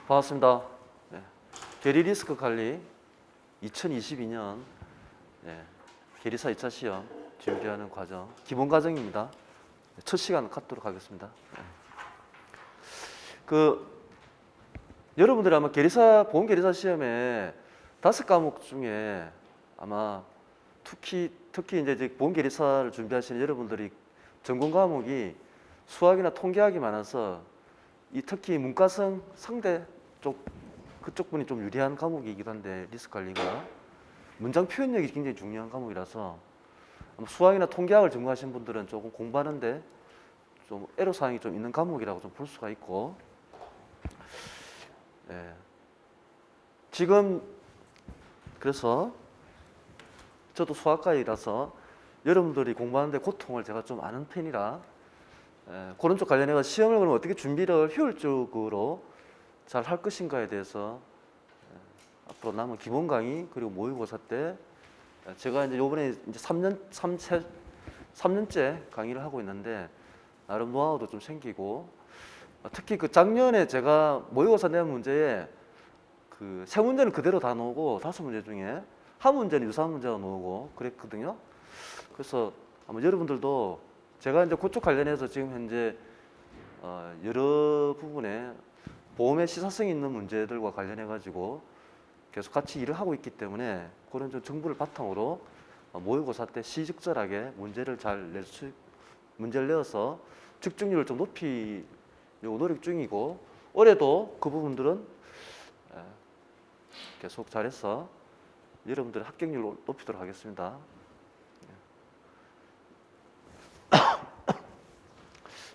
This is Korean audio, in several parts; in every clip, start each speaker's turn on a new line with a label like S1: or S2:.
S1: 반갑습니다. 네. 계리 리스크 관리 2022년 계리사 2차 시험 준비하는 과정, 기본 과정입니다. 첫 시간 갖도록 하겠습니다. 여러분들이 아마 보험 계리사 시험에 5과목 중에 아마 특히 이제 보험 계리사를 준비하시는 여러분들이 전공 과목이 수학이나 통계학이 많아서 특히 문과성 상대 그쪽 분이 좀 유리한 과목이기도 한데, 리스크 관리가 문장 표현력이 굉장히 중요한 과목이라서 아마 수학이나 통계학을 전공하신 분들은 조금 공부하는데 좀 애로사항이 좀 있는 과목이라고 좀 볼 수가 있고, 지금 그래서 저도 수학과이라서 여러분들이 공부하는데 고통을 제가 좀 아는 편이라 그런 쪽 관련해서 시험을 그럼 어떻게 준비를 효율적으로 잘 할 것인가에 대해서 앞으로 남은 기본 강의 그리고 모의고사 때 제가 이제 요번에 이제 3년째 강의를 하고 있는데 나름 노하우도 좀 생기고, 특히 그 작년에 제가 모의고사 낸 문제에 그 3문제는 그대로 다 나오고 5문제 중에 한 문제는 유사한 문제가 나오고 그랬거든요. 그래서 아마 여러분들도 제가 이제 그쪽 관련해서 지금 현재 여러 부분에 보험의 시사성이 있는 문제들과 관련해 가지고 계속 같이 일을 하고 있기 때문에 그런 좀 정보를 바탕으로 모의고사 때 시적절하게 문제를 내어서 측정률을 좀 높이려고 노력 중이고, 올해도 그 부분들은 계속 잘해서 여러분들의 합격률을 높이도록 하겠습니다.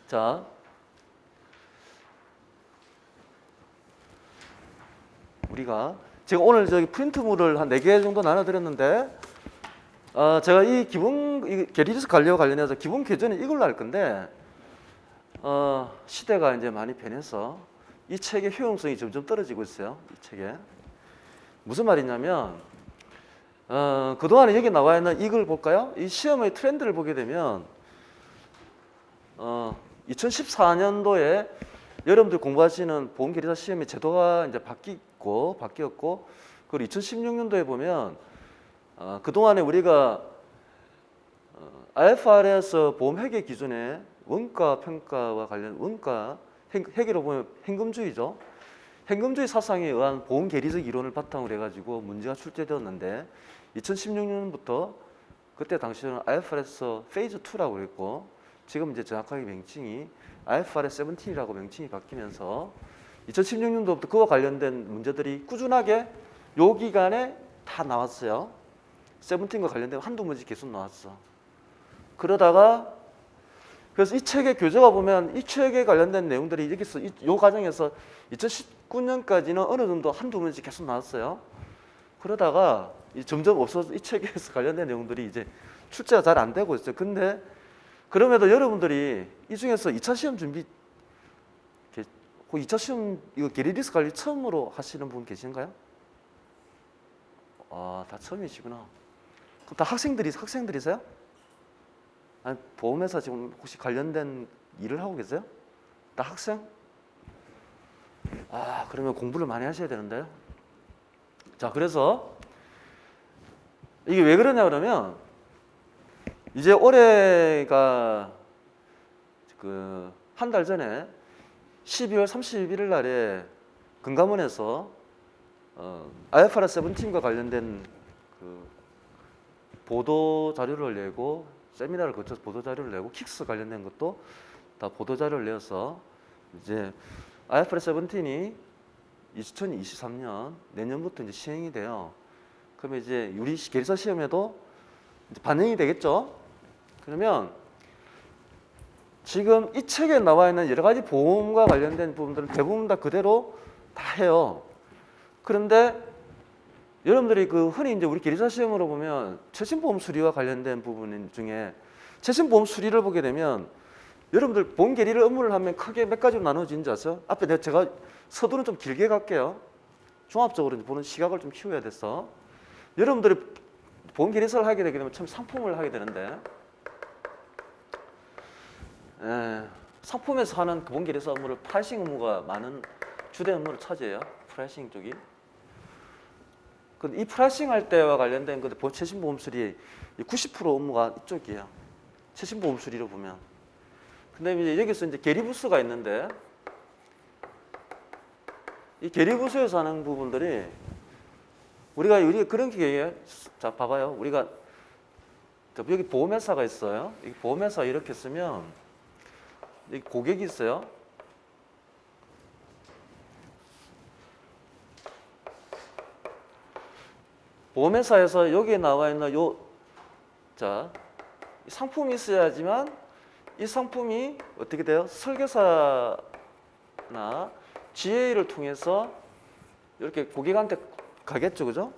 S1: 자, 우리가 제가 오늘 저기 프린트물을 한 4개 정도 나눠드렸는데, 제가 이 계리 리스크 관리와 관련해서 기본 교재는 이걸로 할 건데, 시대가 이제 많이 변해서 이 책의 효용성이 점점 떨어지고 있어요. 이 책에 무슨 말이냐면, 그동안에 여기 나와 있는 이걸 볼까요? 이 시험의 트렌드를 보게 되면 2014년도에 여러분들 공부하시는 보험계리사 시험의 제도가 이제 바뀌었고, 그리고 2016년도에 보면 그동안에 우리가 IFRS 보험 회계 기준에 원가 평가와 관련 회계로 보면 현금주의죠. 현금주의 사상에 의한 보험 계리적 이론을 바탕으로 해가지고 문제가 출제되었는데, 2016년부터 그때 당시에는 IFRS 페이즈 2라고 그랬고, 지금 이제 정확하게 명칭이 IFRS 17이라고 명칭이 바뀌면서 2016년도부터 그와 관련된 문제들이 꾸준하게 요 기간에 다 나왔어요. 17과 관련된 한두 문제 계속 나왔어. 그러다가 그래서 이 책의 교재가 보면 이 책에 관련된 내용들이 여기서 요 과정에서 2019년까지는 어느 정도 한두 문제 계속 나왔어요. 그러다가 점점 없어서 이 책에서 관련된 내용들이 이제 출제가 잘 안 되고 있어요. 근데 그럼에도 여러분들이 이 중에서 2차 시험 준비, 2차 시험 이거 계리 리스크 관리 처음으로 하시는 분 계신가요? 다 처음이시구나. 그럼 다 학생들이세요? 아니, 보험회사 지금 혹시 관련된 일을 하고 계세요? 다 학생? 그러면 공부를 많이 하셔야 되는데요. 자, 그래서 이게 왜 그러냐 그러면, 이제 올해가 한 달 전에 12월 31일 날에 금감원에서 IFRS 17과 관련된 보도 자료를 내고, 세미나를 거쳐서 보도 자료를 내고, 킥스 관련된 것도 다 보도 자료를 내어서 이제 IFRS 17이 2023년 내년부터 이제 시행이 돼요. 그러면 이제 우리 계리사 시험에도 이제 반영이 되겠죠. 그러면 지금 이 책에 나와 있는 여러 가지 보험과 관련된 부분들은 대부분 다 그대로 다 해요. 그런데 여러분들이 흔히 이제 우리 계리사 시험으로 보면 최신보험 수리와 관련된 부분 중에 최신보험 수리를 보게 되면, 여러분들 보험 계리를 업무를 하면 크게 몇 가지로 나눠지는지 아세요? 앞에 제가 서두는 좀 길게 갈게요. 종합적으로 보는 시각을 좀 키워야 돼서. 여러분들이 보험 계리사를 하게 되게 되면 처음 상품을 하게 되는데, 상품에서 하는 보험 계리사 업무를 프라이싱 업무가 많은 주된 업무를 차지해요. 프라이싱 쪽이. 근데 이 프라이싱 할 때와 관련된 그 최신 보험 수리 90% 업무가 이쪽이에요. 최신 보험 수리로 보면. 근데 이제 여기서 이제 계리부스가 있는데 이 계리부스에서 하는 부분들이 우리가 그런 게 자 봐봐요. 우리가 여기 보험회사가 있어요. 이 보험회사 이렇게 쓰면 여기 고객이 있어요. 보험회사에서 여기에 나와 있는 자, 상품이 있어야지만 이 상품이 어떻게 돼요? 설계사나 GA를 통해서 이렇게 고객한테 가겠죠, 그죠?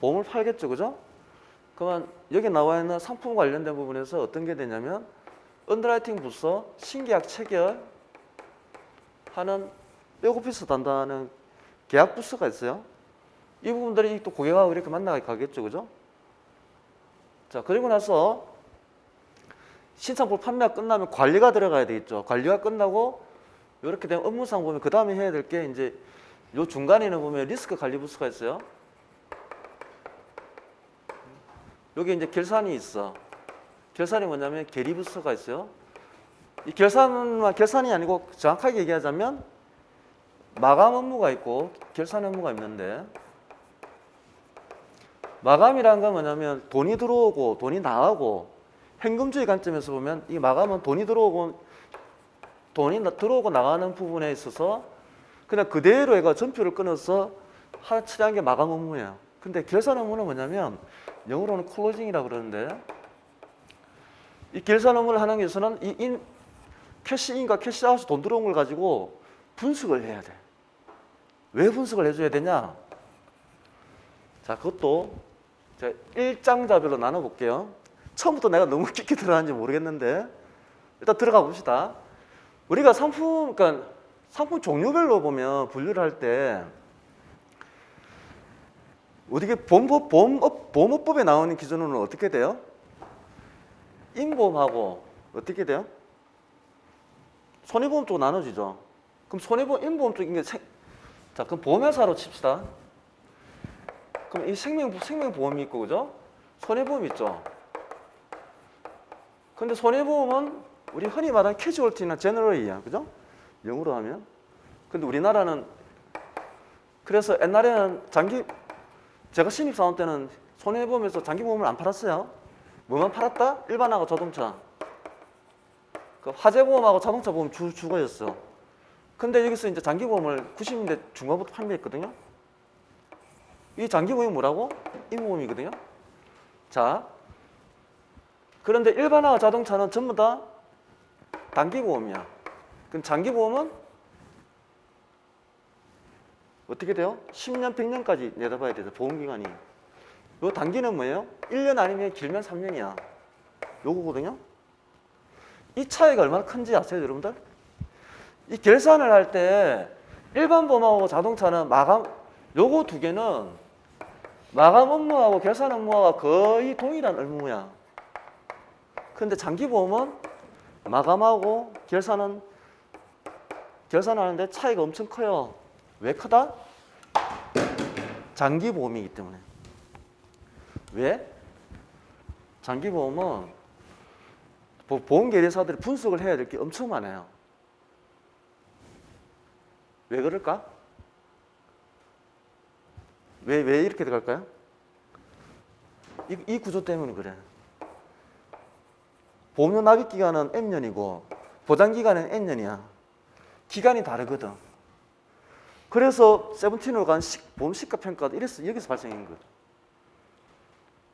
S1: 보험을 팔겠죠, 그죠? 그러면 여기 나와 있는 상품 관련된 부분에서 어떤 게 되냐면 언더라이팅 부서, 신계약 체결 하는 백오피스 담당하는 계약 부서가 있어요. 이 부분들이 또 고객하고 이렇게 만나게 가겠죠, 그죠? 자, 그리고 나서 신상품 판매가 끝나면 관리가 들어가야 되겠죠. 관리가 끝나고 이렇게 된 업무상 보면 그 다음에 해야 될 게 이제 요 중간에는 보면 리스크 관리 부서가 있어요. 여기 이제 결산이 있어. 결산이 뭐냐면 계리 부서가 있어요. 이 결산이 아니고 정확하게 얘기하자면 마감 업무가 있고 결산 업무가 있는데 마감이라는 건 뭐냐면 돈이 들어오고 돈이 나가고 현금주의 관점에서 보면 이 마감은 돈이 들어오고 나가는 부분에 있어서 그냥 그대로 얘가 전표를 끊어서 처리한 게 마감 업무예요. 근데 결산 업무는 뭐냐면 영어로는 클로징이라고 그러는데 이 결산 업무를 하는 위해서는 이 캐시인과 캐시아웃 돈 들어온 걸 가지고 분석을 해야 돼. 왜 분석을 해줘야 되냐? 자, 그것도 제가 일장자별로 나눠볼게요. 처음부터 내가 너무 깊게 들어가는지 모르겠는데 일단 들어가 봅시다. 우리가 그러니까 상품 종류별로 보면 분류를 할 때 어떻게 보험업법에 나오는 기준으로는 어떻게 돼요? 인보험하고 어떻게 돼요? 손해보험 쪽 나눠지죠. 그럼 손해보험, 인보험 쪽인 게 자, 그럼 보험회사로 칩시다. 그럼 이 생명보험이 있고, 그죠? 손해보험이 있죠. 근데 손해보험은 우리 흔히 말하는 캐주얼티나 제너럴이야, 그죠? 영어로 하면. 근데 우리나라는 그래서 옛날에는 제가 신입사원 때는 손해보험에서 장기보험을 안 팔았어요. 뭐만 팔았다? 일반하고 자동차. 그 화재보험하고 자동차 보험 주거였어. 근데 여기서 이제 장기보험을 90년대 중반부터 판매했거든요. 이 장기보험이 뭐라고? 인보험이거든요. 자, 그런데 일반화와 자동차는 전부 다 단기보험이야. 그럼 장기보험은 어떻게 돼요? 10년, 100년까지 내다봐야 되죠. 보험기간이. 요 단기는 뭐예요? 1년 아니면 길면 3년이야. 요거거든요. 이 차이가 얼마나 큰지 아세요, 여러분들? 이 결산을 할 때 일반 보험하고 자동차는 요거 두 개는 마감 업무하고 결산 업무가 거의 동일한 업무야. 근데 장기보험은 마감하고 결산하는데 차이가 엄청 커요. 왜 크다? 장기보험이기 때문에. 왜? 장기보험은 보험계리사들이 분석을 해야 될 게 엄청 많아요. 왜 그럴까? 왜 이렇게 들어갈까요? 이 구조 때문에 그래. 보험료 납입 기간은 M년이고 보장 기간은 N년이야. 기간이 다르거든. 그래서 세븐틴으로 간 보험 시가 평가도 여기서 발생한 거죠.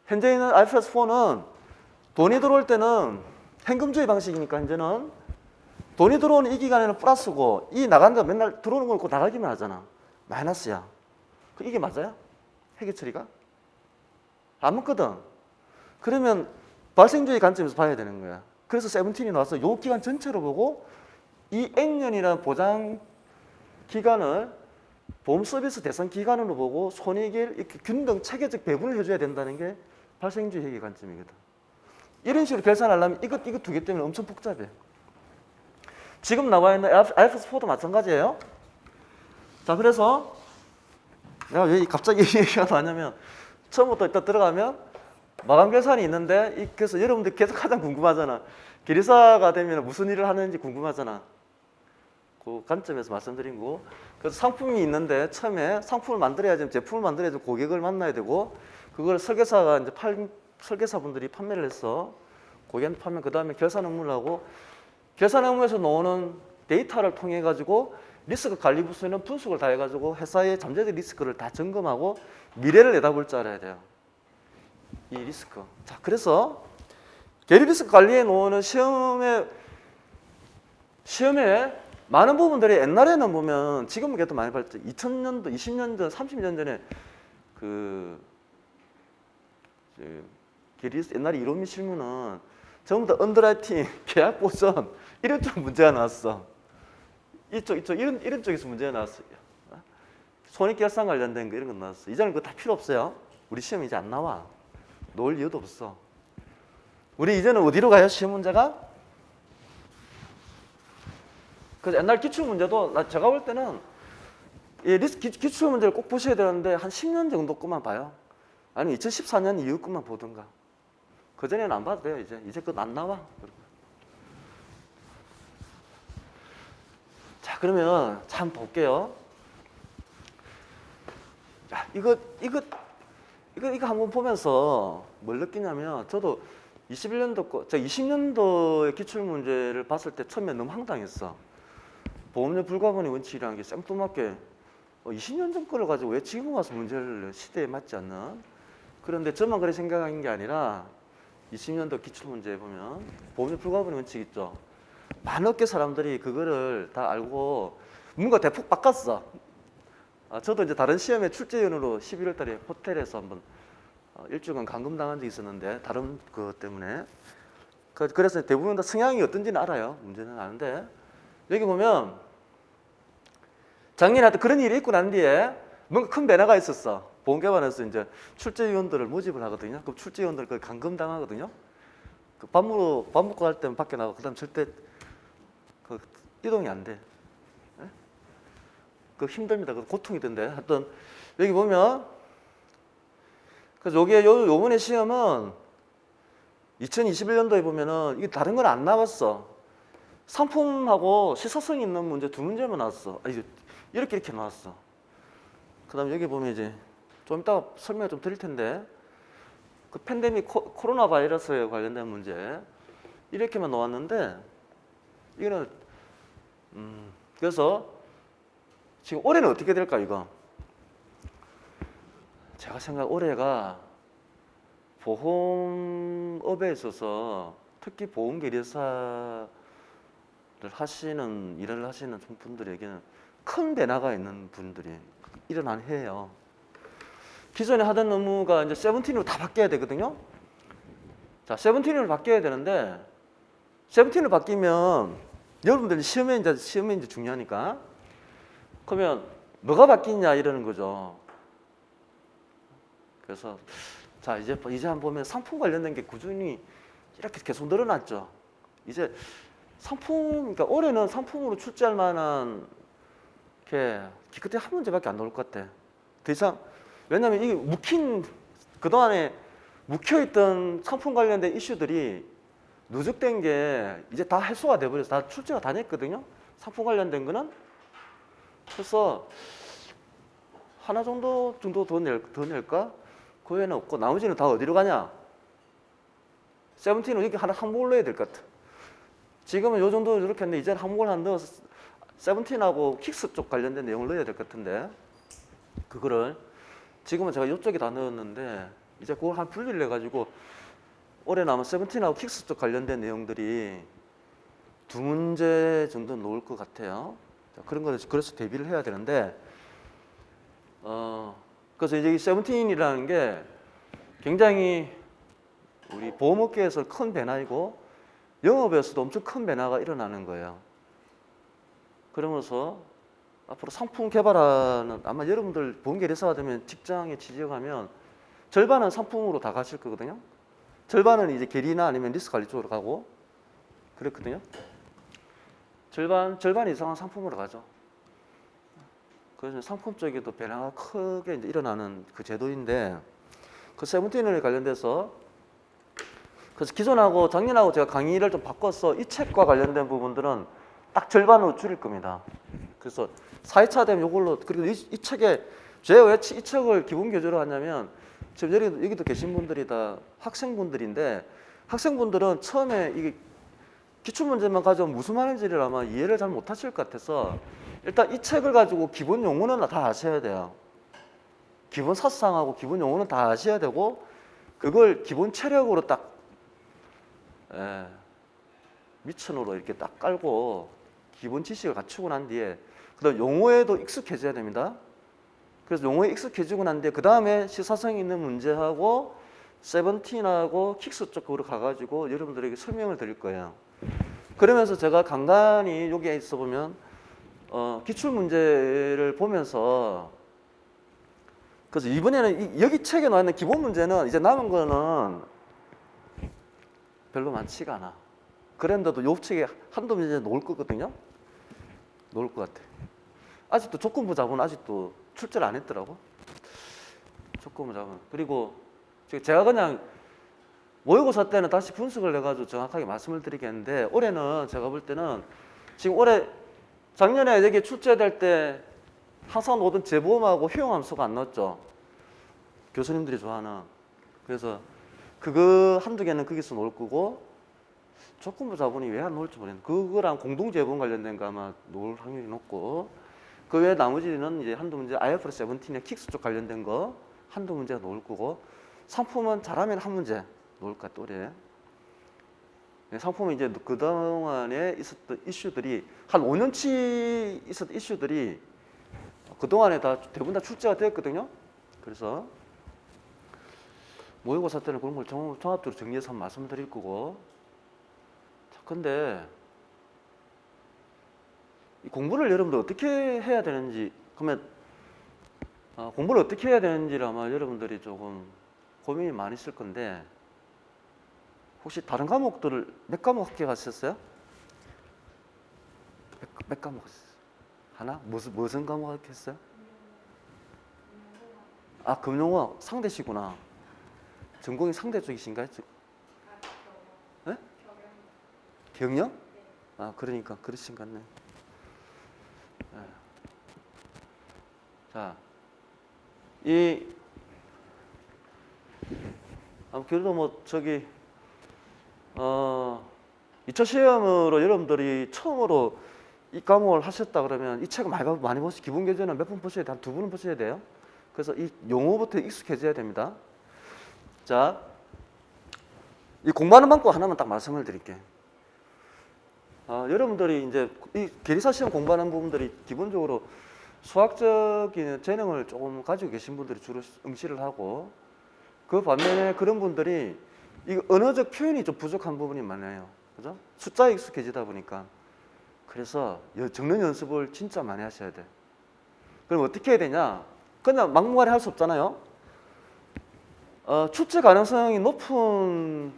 S1: 현재 있는 IFRS4는 돈이 들어올 때는 현금주의 방식이니까 현재는 돈이 들어오는 이 기간에는 플러스고 이 나간다 맨날 들어오는 걸 나가기만 하잖아. 마이너스야. 이게 맞아요? 회계 처리가? 안 맞거든. 그러면 발생주의 관점에서 봐야 되는 거야. 그래서 세븐틴이 나와서 이 기간 전체로 보고 이 N년이라는 보장 기간을 보험 서비스 대상 기간으로 보고 손익을 이렇게 균등 체계적 배분을 해줘야 된다는 게 발생주의 회계 관점이거든. 이런 식으로 계산하려면 이거 두 개 때문에 엄청 복잡해. 지금 나와 있는 IFRS4도 마찬가지예요. 자, 그래서 내가 왜 갑자기 이 얘기가 나냐면 처음부터 일단 들어가면 마감 결산이 있는데 그래서 여러분들 계속 가장 궁금하잖아. 계리사가 되면 무슨 일을 하는지 궁금하잖아. 그 관점에서 말씀드린 거고. 그래서 상품이 있는데 처음에 상품을 만들어야지 제품을 만들어야지 고객을 만나야 되고 그걸 설계사가 이제 설계사분들이 판매를 해서 고객한테 판매 그 다음에 결산 업무를 하고 결산 업무에서 나오는 데이터를 통해 가지고 리스크 관리 부서에는 분석을 다 해가지고 회사의 잠재적 리스크를 다 점검하고 미래를 내다볼 줄 알아야 돼요. 이 리스크. 자, 그래서 계리 리스크 관리에 놓는 시험에 많은 부분들이 옛날에는 보면 지금은 그래도 많이 발전. 2000년도, 20년 전, 30년 전에 계리 옛날에 이론미 실무는 전부 다 언더라이팅, 계약 보전 이런 쪽 문제가 나왔어. 이런 쪽에서 문제가 나왔어요. 손익계산 관련된 거 이런 거 나왔어. 이제는 그거 다 필요 없어요. 우리 시험 이제 안 나와. 놓을 이유도 없어. 우리 이제는 어디로 가요? 시험 문제가? 그래서 옛날 기출 문제도 제가 볼 때는 이 기출 문제를 꼭 보셔야 되는데 한 10년 정도 것만 봐요. 아니면 2014년 이후 것만 보든가. 그 전에는 안 봐도 돼요. 이제 그거 안 나와. 자, 그러면 참 볼게요. 자, 이거 한번 보면서 뭘 느끼냐면 저도 21년도 제가 20년도의 기출 문제를 봤을 때 처음에 너무 황당했어. 보험료 불가분의 원칙이라는 게 생뚱맞게 20년 전 거를 가지고 왜 지금 와서 문제를 시대에 맞지 않는. 그런데 저만 그렇게 생각한 게 아니라 20년도 기출 문제 보면 보험료 불가분의 원칙 있죠. 많은 업계 사람들이 그거를 다 알고 뭔가 대폭 바꿨어. 저도 이제 다른 시험에 출제위원으로 11월 달에 호텔에서 한번 일주간 감금당한 적이 있었는데 다른 것 때문에 그래서 대부분 다 성향이 어떤지는 알아요. 문제는 아는데 여기 보면 작년에 하여튼 그런 일이 있고 난 뒤에 뭔가 큰 변화가 있었어. 보험개발에서 이제 출제위원들을 모집을 하거든요. 그럼 출제위원들 그 감금당하거든요. 그 밥 먹고 갈 때만 밖에 나가고 그다음 절대 그 이동이 안 돼. 그 힘듭니다. 그 고통이던데. 하여튼 여기 보면 그래서 요번에 시험은 2021년도에 보면은 이게 다른 건 안 나왔어. 상품하고 시사성 있는 문제 두 문제만 나왔어. 이렇게 나왔어. 그다음 여기 보면 이제 좀 이따가 설명을 좀 드릴 텐데 그 팬데믹 코로나 바이러스에 관련된 문제 이렇게만 나왔는데 이거는 그래서 지금 올해는 어떻게 될까 이거? 제가 생각 올해가 보험업에 있어서 특히 보험계리사를 하시는 일을 하시는 분들에게는 큰 변화가 있는 분들이 일어난 해예요. 기존에 하던 업무가 이제 17으로 다 바뀌어야 되거든요. 자, 17으로 바뀌어야 되는데 17으로 바뀌면 여러분들 시험에 이제 중요하니까 그러면 뭐가 바뀌냐 이러는 거죠. 그래서 자 이제 한번 보면 상품 관련된 게 꾸준히 이렇게 계속 늘어났죠. 이제 상품 그러니까 올해는 상품으로 출제할 만한 게 기껏해 한 문제밖에 안 나올 것 같아. 더 이상 왜냐하면 이게 그동안에 묵혀있던 상품 관련된 이슈들이 누적된 게 이제 다 해소가 돼버려서 다 출제가 다 됐거든요. 상품 관련된 거는. 그래서 하나 정도 더 낼까? 그 외에는 없고 나머지는 다 어디로 가냐? 17은 이렇게 항목을 넣어야 될 것 같아. 지금은 요 정도 이렇게 했는데 이제는 항목을 하나 넣어서 17하고 킥스 쪽 관련된 내용을 넣어야 될 것 같은데 그거를 지금은 제가 이쪽에 다 넣었는데 이제 그걸 한 분리를 해가지고 올해 남은 17하고 킥스 쪽 관련된 내용들이 두 문제 정도 놓을 것 같아요. 자, 그런 거를 그래서 대비를 해야 되는데 그래서 이제 이 17이라는 게 굉장히 우리 보험업계에서 큰 변화이고 영업에서도 엄청 큰 변화가 일어나는 거예요. 그러면서 앞으로 상품 개발하는 아마 여러분들 보험계리사가 되면 직장에 취직하면 절반은 상품으로 다 가실 거거든요. 절반은 이제 계리나 아니면 리스크 관리 쪽으로 가고 그렇거든요. 절반 이상은 상품으로 가죠. 그래서 상품 쪽에도 변화가 크게 이제 일어나는 그 제도인데 그 세븐틴에 관련돼서 그래서 기존하고 작년하고 제가 강의를 좀 바꿔서 이 책과 관련된 부분들은 딱 절반으로 줄일 겁니다. 그래서 4회차 되면 이걸로 그리고 이 책에 제가 왜 이 책을 기본 교재로 하냐면 지금 여기도 계신 분들이 다 학생분들인데 학생분들은 처음에 이게 기출문제만 가져오면 무슨 말인지를 아마 이해를 잘 못하실 것 같아서 일단 이 책을 가지고 기본 용어는 다 아셔야 돼요. 기본 사상하고 기본 용어는 다 아셔야 되고 그걸 기본 체력으로 딱 미천으로 이렇게 딱 깔고 기본 지식을 갖추고 난 뒤에 그다음 용어에도 익숙해져야 됩니다. 그래서 용어에 익숙해지고 난 뒤에 그 다음에 시사성 있는 문제하고 세븐틴하고 킥스 쪽으로 가가지고 여러분들에게 설명을 드릴 거예요. 그러면서 제가 간간히 여기에 있어 보면 기출 문제를 보면서 그래서 이번에는 여기 책에 나와 있는 기본 문제는 이제 남은 거는 별로 많지가 않아. 그런데도 요 책에 한두 문제 놓을 거거든요. 놓을 것 같아. 아직도 조건부 자본 아직도 출제를 안 했더라고. 조건부 자본. 그리고 제가 그냥 모의고사 때는 다시 분석을 해가지고 정확하게 말씀을 드리겠는데 올해는 제가 볼 때는 지금 올해 작년에 여기 출제될 때 항상 오던 재보험하고 효용함수가 안 나왔죠. 교수님들이 좋아하는. 그래서 그거 한두 개는 거기서 놓을 거고 조건부 자본이 왜 안 놓을지 모르겠는데 그거랑 공동재보험 관련된 거 아마 놓을 확률이 높고 그 외에 나머지는 이제 한두 문제 IFRS 17의 킥스 쪽 관련된 거 한두 문제가 놓을 거고 상품은 잘하면 한 문제 놓을 것 같아 올해. 상품은 이제 그동안에 있었던 이슈들이 한 5년치 있었던 이슈들이 그동안에 다 대부분 다 출제가 되었거든요. 그래서 모의고사 때는 그런 걸 종합적으로 정리해서 말씀드릴 거고 자, 근데 이 공부를 여러분들 어떻게 해야 되는지 그러면 공부를 어떻게 해야 되는지를 아마 여러분들이 조금 고민이 많이 있을 건데 혹시 다른 과목들을 몇 과목 학교 가셨어요? 몇 과목 하셨어요? 하나? 무슨 과목 했어요? 아, 금융학 상대시구나. 전공이 상대 쪽이신가요? 네? 경영? 아, 그러니까 그러신 것 같네. 네. 자, 그래도 뭐 저기 2차 시험으로 여러분들이 처음으로 이 과목을 하셨다 그러면 이 책을 많이 보시 기본 교재는 몇 번 보셔야 돼요? 한 2번은 보셔야 돼요. 그래서 이 용어부터 익숙해져야 됩니다. 자, 이 공부하는 방법 하나만 딱 말씀을 드릴게요. 여러분들이 이제 이 계리사 시험 공부하는 부분들이 기본적으로 수학적인 재능을 조금 가지고 계신 분들이 주로 응시를 하고 그 반면에 그런 분들이 이 언어적 표현이 좀 부족한 부분이 많아요. 그죠? 숫자에 익숙해지다 보니까. 그래서 적는 연습을 진짜 많이 하셔야 돼. 그럼 어떻게 해야 되냐? 그냥 막무가내 할 수 없잖아요. 출제 가능성이 높은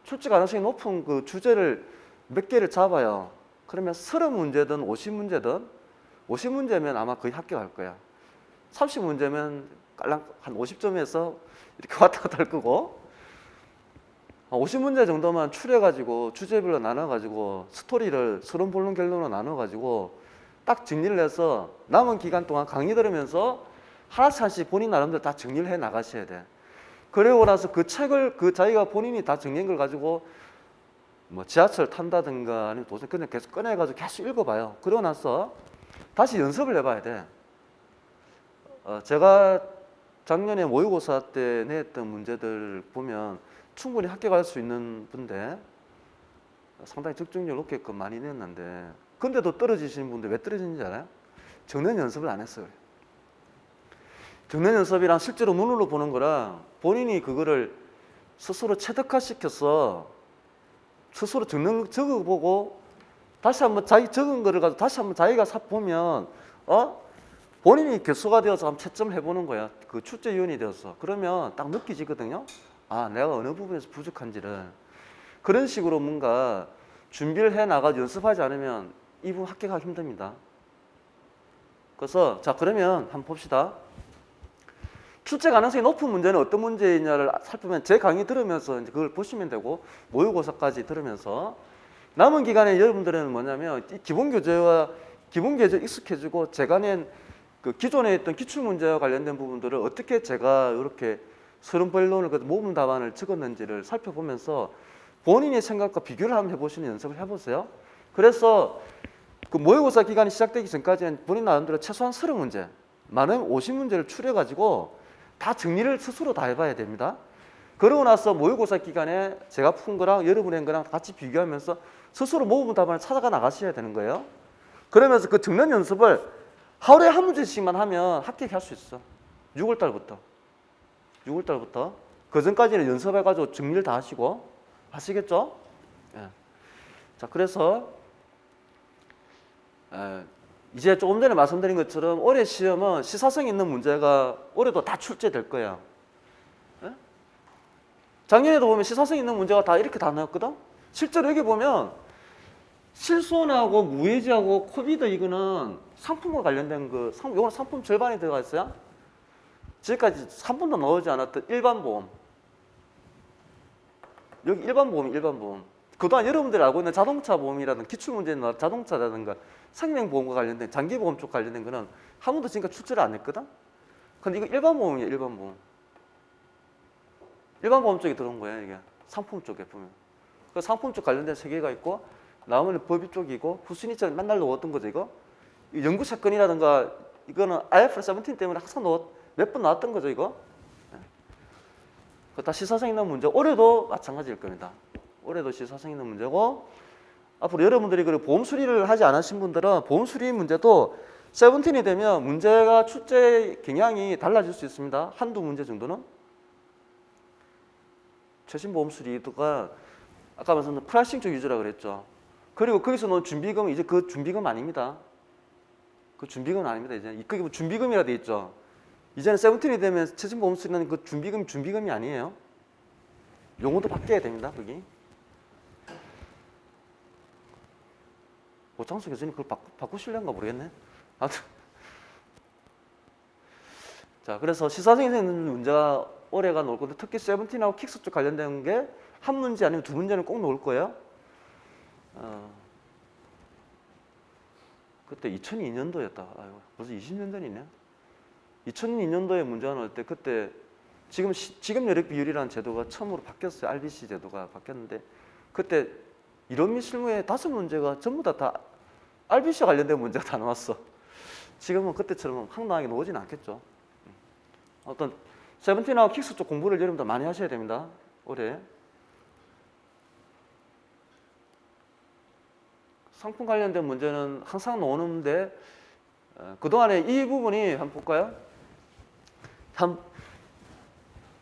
S1: 그 주제를 몇 개를 잡아요. 그러면 30문제든 50문제든 50문제면 아마 거의 합격할 거야. 30문제면 깔랑 한 50점에서 이렇게 왔다 갔다 할 거고 50문제 정도만 추려가지고 주제별로 나눠가지고 스토리를 서론 본론 결론으로 나눠가지고 딱 정리를 해서 남은 기간 동안 강의 들으면서 하나씩 본인 나름대로 다 정리를 해 나가셔야 돼. 그리고 나서 그 책을 자기가 본인이 다 정리한 걸 가지고 뭐 지하철 탄다든가 아니면 도서 그냥 계속 꺼내가지고 계속 읽어봐요. 그러고 나서 다시 연습을 해봐야 돼. 제가 작년에 모의고사 때 냈던 문제들 보면 충분히 합격할 수 있는 분데 상당히 적중률 높게끔 많이 냈는데 근데도 떨어지시는 분들 왜 떨어지는지 알아요? 적는 연습을 안 했어요. 적는 연습이랑 실제로 눈으로 보는 거랑 본인이 그거를 스스로 체득화시켜서 스스로 적어보고 다시 한번 자기 적은 거를 가지고 다시 한번 자기가 보면 본인이 교수가 되어서 한번 채점을 해보는 거야. 그 출제위원이 되어서. 그러면 딱 느끼지거든요. 아, 내가 어느 부분에서 부족한지를. 그런 식으로 뭔가 준비를 해 나가서 연습하지 않으면 이 부분 합격하기 힘듭니다. 그래서 자 그러면 한번 봅시다. 출제 가능성이 높은 문제는 어떤 문제이냐를 살피면 제 강의 들으면서 이제 그걸 보시면 되고 모의고사까지 들으면서 남은 기간에 여러분들은 뭐냐면 이 기본교재와 기본교재 익숙해지고 제가 낸 그 기존에 했던 기출문제와 관련된 부분들을 어떻게 제가 이렇게 30번론을 그 모범 답안을 적었는지를 살펴보면서 본인의 생각과 비교를 한번 해보시는 연습을 해보세요. 그래서 그 모의고사 기간이 시작되기 전까지는 본인 나름대로 최소한 30문제, 많으면 50문제를 추려가지고 다 정리를 스스로 다 해봐야 됩니다. 그러고 나서 모의고사 기간에 제가 푼 거랑 여러분이 한 거랑 같이 비교하면서 스스로 모범 답안을 찾아가 나가셔야 되는 거예요. 그러면서 그 적는 연습을 하루에 한 문제씩만 하면 합격할 수 있어. 6월달부터. 그 전까지는 연습해가지고 정리를 다 하시고 아시겠죠? 예. 자, 그래서 이제 조금 전에 말씀드린 것처럼 올해 시험은 시사성 있는 문제가 올해도 다 출제될 거예요. 예? 작년에도 보면 시사성 있는 문제가 다 이렇게 다 나왔거든? 실제로 여기 보면 실손하고 무해지하고 코비드 이거는 상품과 관련된 요건 상품 절반이 들어가 있어요. 지금까지 한 번도 나오지 않았던 일반 보험. 여기 일반 보험. 그동안 여러분들이 알고 있는 자동차 보험이라든가 기출문제나 자동차라든가 생명보험과 관련된 장기보험 쪽 관련된 거는 한 번도 지금까지 출제를 안 했거든? 근데 이거 일반 보험이에요, 일반 보험. 일반 보험 쪽에 들어온 거예요, 이게. 상품 쪽에 보면. 그 상품 쪽 관련된 세 개가 있고, 나머지는 법이 쪽이고, 후순위처럼 맨날 넣었던 거죠, 이거. 연구 사건이라든가, 이거는 IFRS 17 때문에 항상 몇 번 나왔던 거죠, 이거. 다 시사성 있는 문제. 올해도 마찬가지일 겁니다. 올해도 시사성 있는 문제고, 앞으로 여러분들이 그 보험 수리를 하지 않으신 분들은 보험 수리 문제도 17이 되면 문제가 출제 경향이 달라질 수 있습니다. 한두 문제 정도는. 최신 보험 수리가 아까 말씀드린 프라이싱 쪽 위주라 그랬죠. 그리고 거기서 넣은 준비금은 이제 그 준비금 아닙니다. 그 준비금은 아닙니다. 이제 거기 뭐 준비금이라 돼 있죠. 이제는 17이 되면 최신 보험 수리는 그 준비금이 아니에요. 용어도 바뀌어야 됩니다. 거기. 오창수 교수님 그걸 바꾸실려는가 모르겠네. 아무튼 자, 그래서 시사성 있는 문제가 올해가 나올 건데 특히 17하고 킥스 쪽 관련된 게 한 문제 아니면 두 문제는 꼭 나올 거예요. 그때 2002년도였다. 아유, 벌써 20년 전이네. 2002년도에 문제가 나올 때 그때 지금 여력 비율이라는 제도가 처음으로 바뀌었어요. RBC 제도가 바뀌었는데 그때 이론 및 실무의 5문제가 전부 다 RBC와 관련된 문제가 다 나왔어. 지금은 그때처럼 황당하게 나오진 않겠죠. 어떤 17하고 킥스 쪽 공부를 여러분들 많이 하셔야 됩니다. 올해. 상품 관련된 문제는 항상 나오는데 그동안에 이 부분이 한번 볼까요?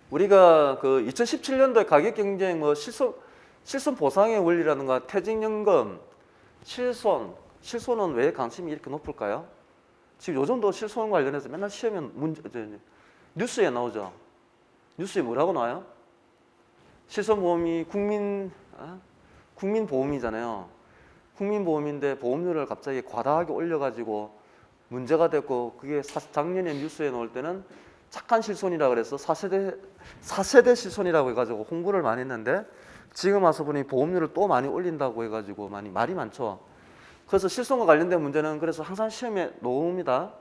S1: 우리가 그 2017년도에 가격 경쟁 실손 보상의 원리라든가 퇴직연금, 실손은 왜 관심이 이렇게 높을까요? 지금 요즘도 실손 관련해서 맨날 시험에 뉴스에 나오죠. 뉴스에 뭐라고 나와요? 실손보험이 국민보험이잖아요. 국민보험인데 보험료를 갑자기 과다하게 올려가지고 문제가 됐고 그게 작년에 뉴스에 나올 때는 착한 실손이라 그래서 4세대 실손이라고 해가지고 홍보를 많이 했는데 지금 와서 보니 보험료를 또 많이 올린다고 해가지고 말이 많죠. 그래서 실손과 관련된 문제는 그래서 항상 시험에 나옵니다.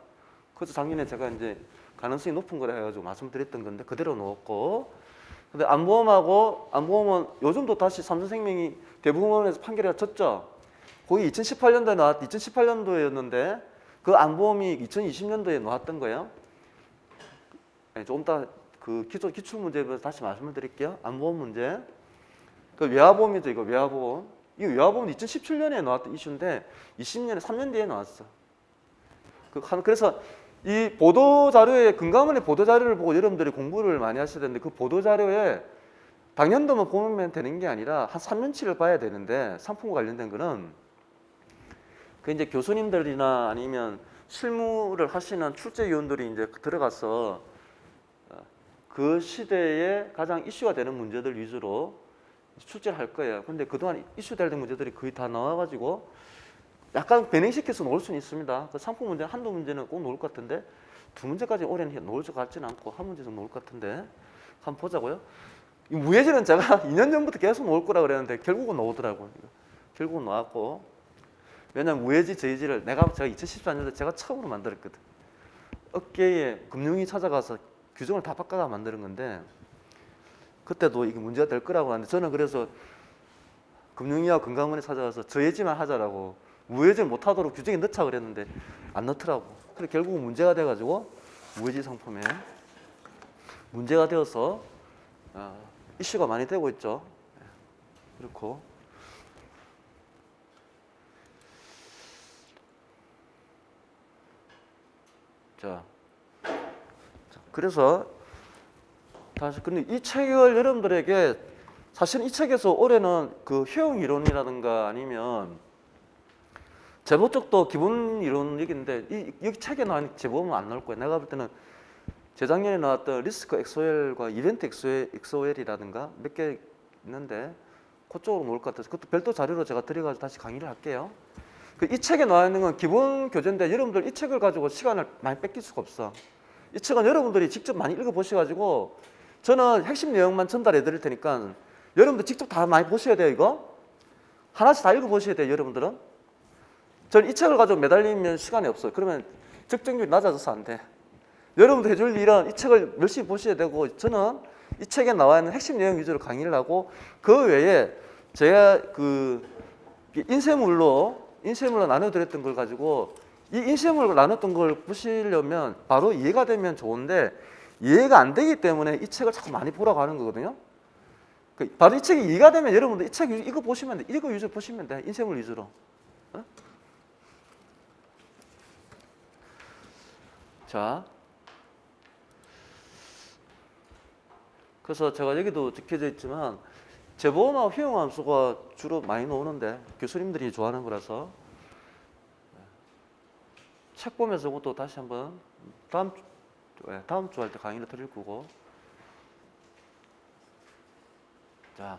S1: 그래서 작년에 제가 이제 가능성이 높은 거라 해가지고 말씀드렸던 건데 그대로 넣었고, 근데 안보험은 요즘도 다시 삼성생명이 대부분에서 판결이 졌죠. 거기 2018년도였는데 그 안보험이 2020년도에 나왔던 거예요. 조금 이따 그 기출 문제에 대해서 다시 말씀을 드릴게요. 안보험 문제. 그 외화보험이죠, 이거 외화보험. 이 외화보험은 2017년에 나왔던 이슈인데 20년에 3년 뒤에 나왔어. 그래서 이 보도자료에 금감원의 보도자료를 보고 여러분들이 공부를 많이 하셔야 되는데 그 보도자료에 당년도만 보면 되는 게 아니라 한 3년치를 봐야 되는데 상품과 관련된 거는 그 이제 교수님들이나 아니면 실무를 하시는 출제위원들이 이제 들어가서 그 시대에 가장 이슈가 되는 문제들 위주로 출제를 할 거예요. 근데 그동안 이슈될 문제들이 거의 다 나와가지고 약간 변형시켜서 놓을 수는 있습니다. 그 상품 문제 한두 문제는 꼭 놓을 것 같은데 두 문제까지 올해는 놓을 것 같지는 않고 한 문제 정도 놓을 것 같은데 한번 보자고요. 이 무예지는 제가 2년 전부터 계속 놓을 거라 그랬는데 결국은 나오더라고요. 결국은 나왔고, 왜냐면 무예지 저예지를 제가 2014년도에 제가 처음으로 만들었거든. 업계에 금융위 찾아가서 규정을 다 바꿔가 만드는 건데 그때도 이게 문제가 될 거라고 하는데 저는 그래서 금융위와 건강원에 찾아가서 저예지만 하자라고 무예지를 못하도록 규정에 넣자 그랬는데 안 넣더라고. 그래서 결국은 문제가 돼가지고 무예지 상품에 문제가 되어서 이슈가 많이 되고 있죠. 그렇고 자 그래서 다시 근데 이 책을 여러분들에게 사실 이 책에서 올해는 그 효용 이론이라든가 아니면 제보 쪽도 기본 이론 얘기인데 여기 책에 나온 제보는 안 나올 거예요. 내가 볼 때는 재작년에 나왔던 리스크 XOL과 이벤트 XOL이라든가 몇 개 있는데 그쪽으로 놓을 것 같아서 그것도 별도 자료로 제가 드려가지고 다시 강의를 할게요. 이 책에 나와 있는 건 기본 교재인데 여러분들 이 책을 가지고 시간을 많이 뺏길 수가 없어. 이 책은 여러분들이 직접 많이 읽어보셔가지고 저는 핵심 내용만 전달해 드릴 테니까 여러분들 직접 다 많이 보셔야 돼요. 이거 하나씩 다 읽어보셔야 돼요. 여러분들은 저는 이 책을 가지고 매달리면 시간이 없어요. 그러면 적정률이 낮아져서 안 돼. 여러분들 해줄 일은 이 책을 열심히 보셔야 되고 저는 이 책에 나와 있는 핵심 내용 위주로 강의를 하고 그 외에 제가 그 인쇄물로 나눠드렸던 걸 가지고 이 인쇄물로 나눴던 걸 보시려면 바로 이해가 되면 좋은데 이해가 안 되기 때문에 이 책을 자꾸 많이 보라고 하는 거거든요. 바로 이 책이 이해가 되면 여러분들 이 책 이거 보시면 돼. 이거 위주로 보시면 돼. 인쇄물 위주로. 어? 자, 그래서 제가 여기도 적혀져 있지만 제보나 효용 함수가 주로 많이 나오는데 교수님들이 좋아하는 거라서 책 보면서 그것도 다시 한번 다음 주 할 때 강의를 드릴 거고. 자,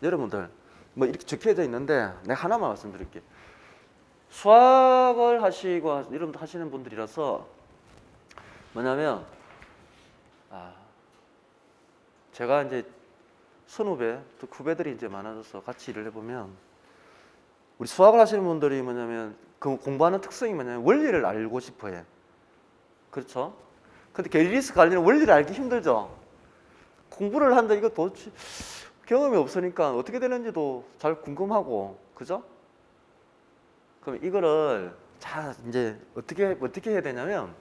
S1: 여러분들 뭐 이렇게 적혀져 있는데 내가 하나만 말씀드릴게요. 수학을 하시고 여러분들 하시는 분들이라서 뭐냐면 제가 이제 선후배, 또 후배들이 이제 많아져서 같이 일을 해보면 우리 수학을 하시는 분들이 뭐냐면 그 공부하는 특성이 뭐냐면 원리를 알고 싶어 해. 그렇죠? 근데 게리리스 관리는 원리를 알기 힘들죠? 공부를 한다 이거 도대체 경험이 없으니까 어떻게 되는지도 잘 궁금하고, 그죠? 그럼 이거를 자 이제 어떻게 해야 되냐면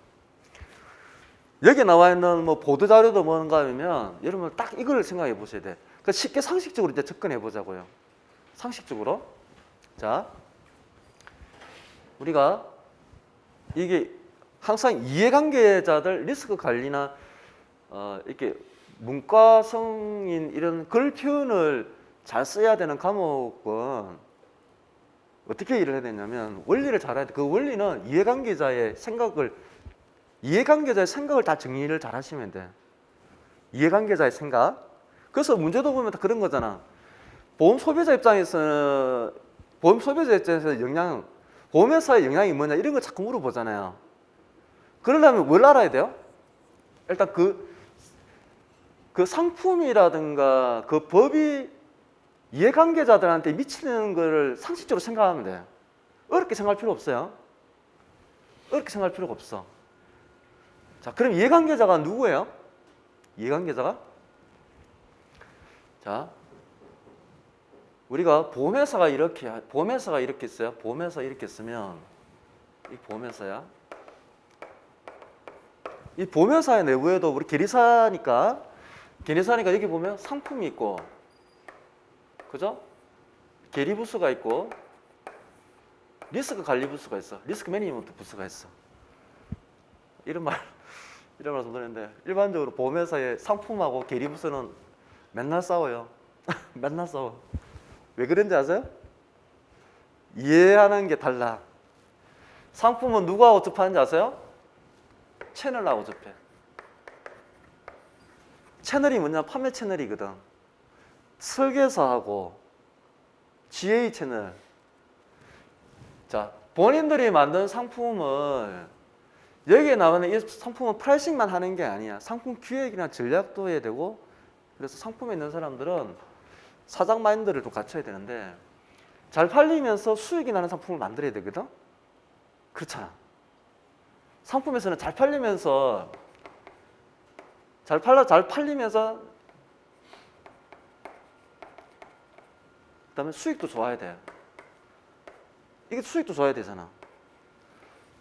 S1: 여기 나와 있는 뭐 보도 자료도 뭔가 하면 여러분 딱 이걸 생각해 보셔야 돼. 그러니까 쉽게 상식적으로 이제 접근해 보자고요. 상식적으로. 자, 우리가 이게 항상 이해관계자들 리스크 관리나 이렇게 문과성인 이런 글 표현을 잘 써야 되는 과목은 어떻게 일을 해야 되냐면 원리를 잘 해야 돼. 그 원리는 이해관계자의 생각을 다 정리를 잘 하시면 돼. 이해관계자의 생각. 그래서 문제도 보면 다 그런 거잖아. 보험 소비자 입장에서 보험회사의 영향이 뭐냐 이런 걸 자꾸 물어보잖아요. 그러려면 뭘 알아야 돼요? 일단 그 상품이라든가 그 법이 이해관계자들한테 미치는 거를 상식적으로 생각하면 돼. 어렵게 생각할 필요 없어요. 어렵게 생각할 필요가 없어. 자, 그럼 이해관계자가 누구예요? 이해관계자가? 자, 우리가 보험회사가 이렇게 있어요. 보험회사 이렇게 쓰면 이 보험회사야. 이 보험회사의 내부에도 우리 계리사니까 여기 보면 상품이 있고, 그죠? 계리부서가 있고, 리스크 관리 부서가 있어. 리스크 매니지먼트 부서가 있어. 이런 말씀 드렸는데 일반적으로 보험회사의 상품하고 계리부서는 맨날 싸워요. 맨날 싸워. 왜 그런지 아세요? 이해하는 게 달라. 상품은 누구하고 접하는지 아세요? 채널하고 접해. 채널이 뭐냐? 판매 채널이거든. 설계사하고 GA 채널, 자, 본인들이 만든 상품을 여기에 나오는 이 상품은 프라이싱만 하는 게 아니야. 상품 기획이나 전략도 해야 되고, 그래서 상품에 있는 사람들은 사장 마인드를 좀 갖춰야 되는데, 잘 팔리면서 수익이 나는 상품을 만들어야 되거든. 그렇잖아. 상품에서는 잘 팔리면서 잘 팔리면서 그다음에 수익도 좋아야 돼. 이게 수익도 좋아야 되잖아.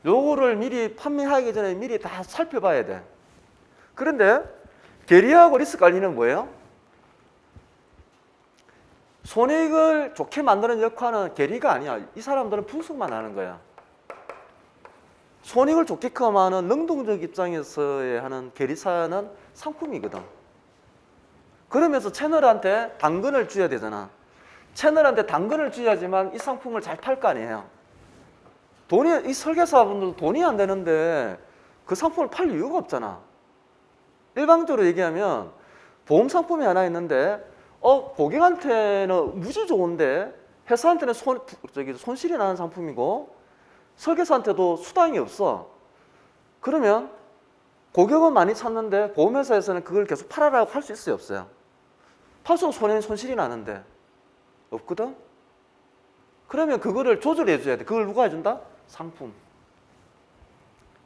S1: 요거를 미리 판매하기 전에 미리 다 살펴봐야 돼. 그런데 계리하고 리스크 관리는 뭐예요? 손익을 좋게 만드는 역할은 계리가 아니야. 이 사람들은 분석만 하는 거야. 손익을 좋게끔 하는 능동적 입장에서의 하는 계리사는 상품이거든. 그러면서 채널한테 당근을 줘야 되잖아. 채널한테 당근을 줘야지만 이 상품을 잘 팔 거 아니에요. 이 설계사분들도 돈이 안 되는데 그 상품을 팔 이유가 없잖아. 일방적으로 얘기하면 보험 상품이 하나 있는데 고객한테는 무지 좋은데 회사한테는 손실이 나는 상품이고 설계사한테도 수당이 없어. 그러면 고객은 많이 찾는데 보험회사에서는 그걸 계속 팔아라고 할 수 있어요, 없어요? 팔수록 손실이 나는데 없거든? 그러면 그거를 조절해 줘야 돼. 그걸 누가 해준다? 상품.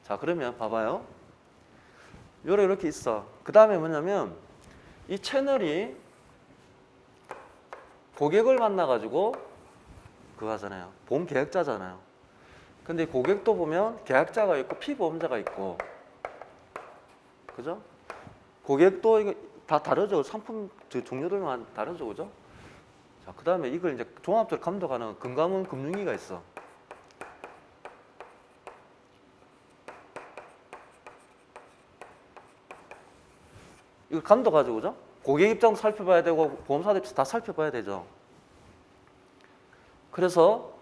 S1: 자, 그러면 봐봐요. 이렇게 있어. 그 다음에 뭐냐면 이 채널이 고객을 만나가지고 그거 하잖아요. 보험 계약자잖아요. 근데 고객도 보면 계약자가 있고 피보험자가 있고, 그죠? 고객도 이거 다 다르죠. 상품 종류들만 다르죠, 그죠? 자, 그 다음에 이걸 이제 종합적으로 감독하는 금감원 금융위가 있어. 이걸 감독하죠, 그죠? 고객 입장도 살펴봐야 되고 보험사도 다 살펴봐야 되죠. 그래서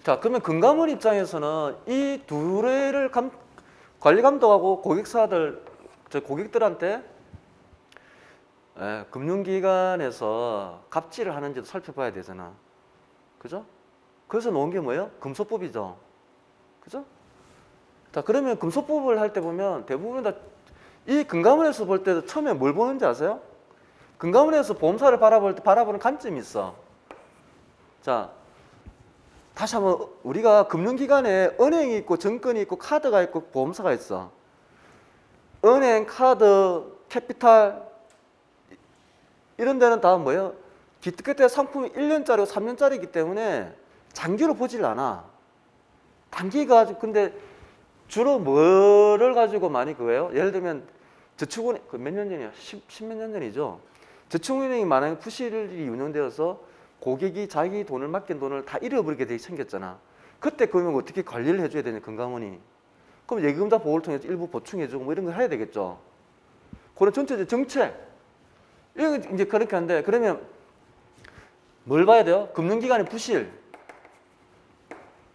S1: 자, 그러면 금감원 입장에서는 이 둘을 관리 감독하고 고객들한테 금융기관에서 갑질을 하는지도 살펴봐야 되잖아. 그죠? 그래서 놓은 게 뭐예요? 금소법이죠. 그죠? 자, 그러면 금소법을 할 때 보면 대부분 다 이 금감원에서 볼 때도 처음에 뭘 보는지 아세요? 금감원에서 보험사를 바라볼 때 바라보는 관점이 있어. 자, 다시 한번 우리가 금융기관에 은행이 있고 증권이 있고 카드가 있고 보험사가 있어. 은행, 카드, 캐피탈 이런 데는 다 뭐예요? 기특해 상품이 1년짜리고 3년짜리이기 때문에 장기로 보질 않아. 단기 가지고 근데 주로 뭐를 가지고 많이 그거예요? 예를 들면 저축은행 몇 년 전이야? 10몇 년 전이죠. 저축은행이 만약에 부실이 운영되어서 고객이 자기 돈을 맡긴 돈을 다 잃어버리게 되게 생겼잖아. 그때 그러면 어떻게 관리를 해줘야 되냐, 금감원이. 그럼 예금자 보호를 통해서 일부 보충해주고 뭐 이런 거 해야 되겠죠. 그런 전체적 정책. 이거 이제 그렇게 하는데, 그러면 뭘 봐야 돼요? 금융기관의 부실.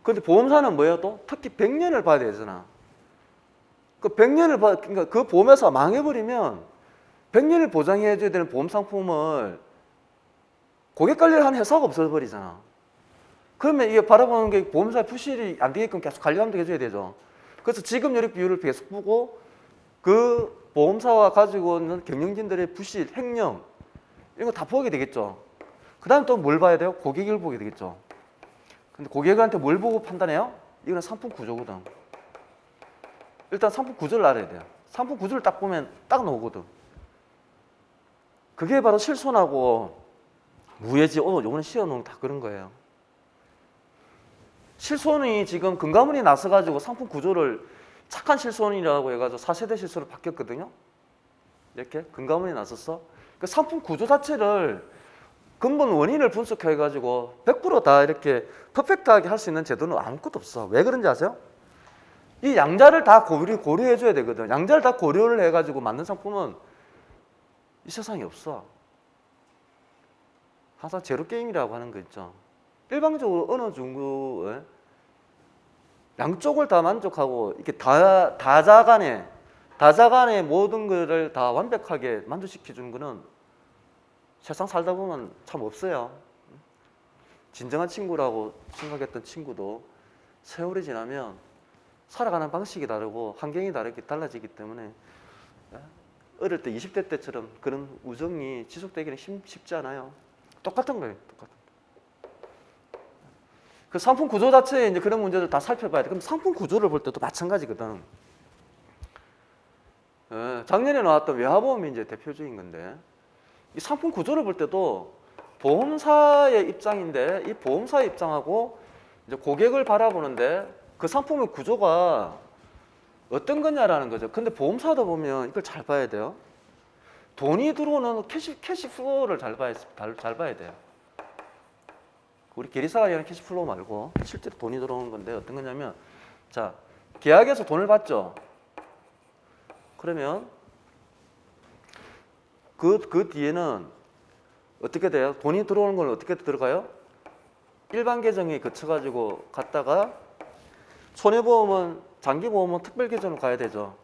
S1: 그런데 보험사는 뭐예요 또? 특히 100년을 봐야 되잖아. 그 100년을 그러니까 그 보험회사가 망해버리면 100년을 보장해줘야 되는 보험 상품을 고객 관리를 하는 회사가 없어버리잖아. 그러면 이게 바라보는 게 보험사의 부실이 안 되게끔 계속 관리 감독해줘야 되죠. 그래서 지급여력 비율을 계속 보고 그 보험사가 가지고 있는 경영진들의 부실, 횡령 이런 거 다 보게 되겠죠. 그 다음 또 뭘 봐야 돼요? 고객을 보게 되겠죠. 근데 고객한테 뭘 보고 판단해요? 이거는 상품 구조거든. 일단 상품 구조를 알아야 돼요. 상품 구조를 딱 보면 딱 나오거든. 그게 바로 실손하고 무해지, 요거는 씌워놓은 다 그런 거예요. 실손이 지금 금감원이 나서가지고 상품 구조를 착한 실손이라고 해가지고 4세대 실손으로 바뀌었거든요. 이렇게 금감원이 나섰어. 그 상품 구조 자체를 근본 원인을 분석해가지고 100%다 이렇게 퍼펙트하게 할 수 있는 제도는 아무것도 없어. 왜 그런지 아세요? 이 양자를 다 고려해줘야 되거든. 양자를 다 고려를 해가지고 만든 상품은 이 세상에 없어. 항상 제로 게임이라고 하는 거 있죠. 일방적으로 어느 정도 양쪽을 다 만족하고 이렇게 다자간에 모든 것을 다 완벽하게 만족시켜 주는 거는 세상 살다 보면 참 없어요. 진정한 친구라고 생각했던 친구도 세월이 지나면 살아가는 방식이 다르고 환경이 다르게 달라지기 때문에 어릴 때 20대 때처럼 그런 우정이 지속되기는 쉽지 않아요. 똑같은 거예요. 똑같은. 그 상품 구조 자체에 이제 그런 문제들 다 살펴봐야 돼. 그럼 상품 구조를 볼 때도 마찬가지거든. 작년에 나왔던 외화보험이 이제 대표적인 건데, 이 상품 구조를 볼 때도 보험사의 입장인데, 이 보험사의 입장하고 이제 고객을 바라보는데 그 상품의 구조가 어떤 거냐라는 거죠. 근데 보험사도 보면 이걸 잘 봐야 돼요. 돈이 들어오는 캐시플로우를 잘 봐야 돼요. 우리 계리사가 얘기하는 캐시플로우 말고 실제로 돈이 들어오는 건데 어떤 거냐면, 자, 계약에서 돈을 받죠. 그러면 그 뒤에는 어떻게 돼요? 돈이 들어오는 건 어떻게 들어가요? 일반 계정에 거쳐가지고 갔다가 손해보험은 장기보험은 특별 계정으로 가야 되죠.